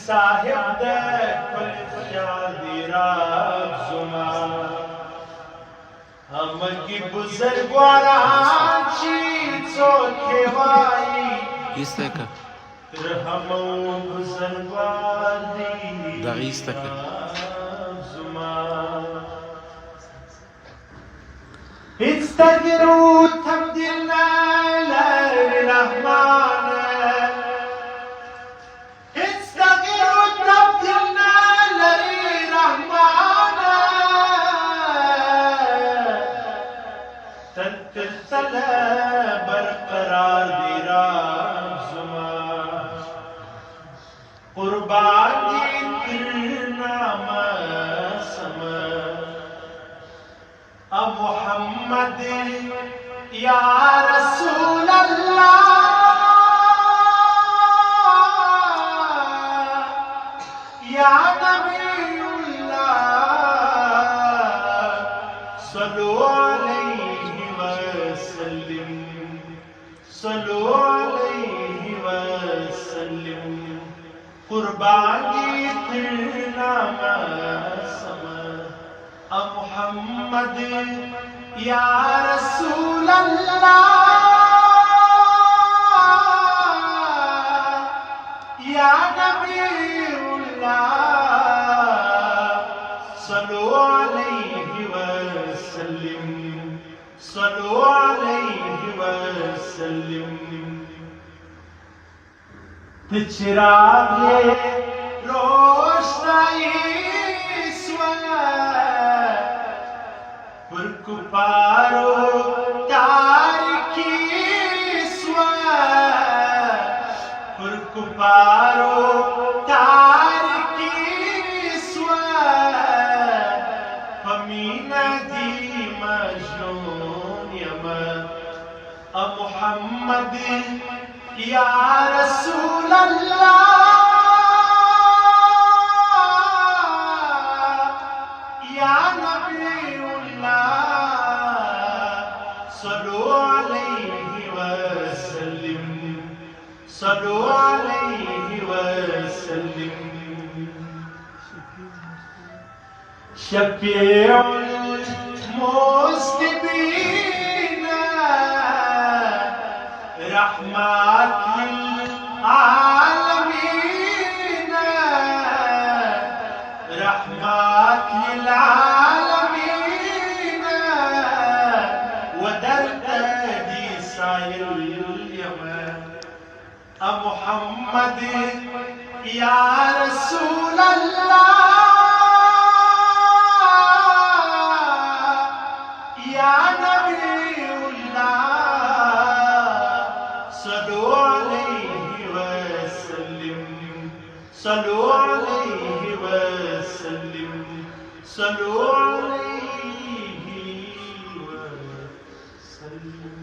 साहिब दे कुल ख्याल जुमा हम की बुजुर्गवारांची चोखेवाई يستك رحمو बुजुर्गवारी دعيستك जुमा استغفروا تبدلنا للرحمن استغفروا تبدلنا للرحمن تنتظر برقرار ديرا زما قرباني ترنام سما محمد या रसूल अल्लाह या नबीउल्लाह सल्लु अलैहि वसल्लम सल्लु अलैहि वसल्लम कुर्बानी तेरा समा मुहम्मद या रसूल अल्लाह या नबीउल्लाह सल्लु अलैहि वसल्लम सल्लु अलैहि वसल्लम चिरागे रोशनाई पुरकुपारो तारकी पुरकुपारो तारकी फमीना दी मजनून यमा मुहम्मद या रसूल अल्लाह या नबीउल्लाह सल्लु अलैहि वसल्लम सल्लु अलैहि वसल्लम शफीउल मुस्लिमीन रहमतुल आलमीन रहमतुल आलमीन वदरतदी साइल यमन मुहम्मद या रसूल अल्लाह या नबीउल्लाह सल्लु अलैहि वसल्लम सल्लु अलैहि वसल्लम सल्लु अलैहि वसल्लम।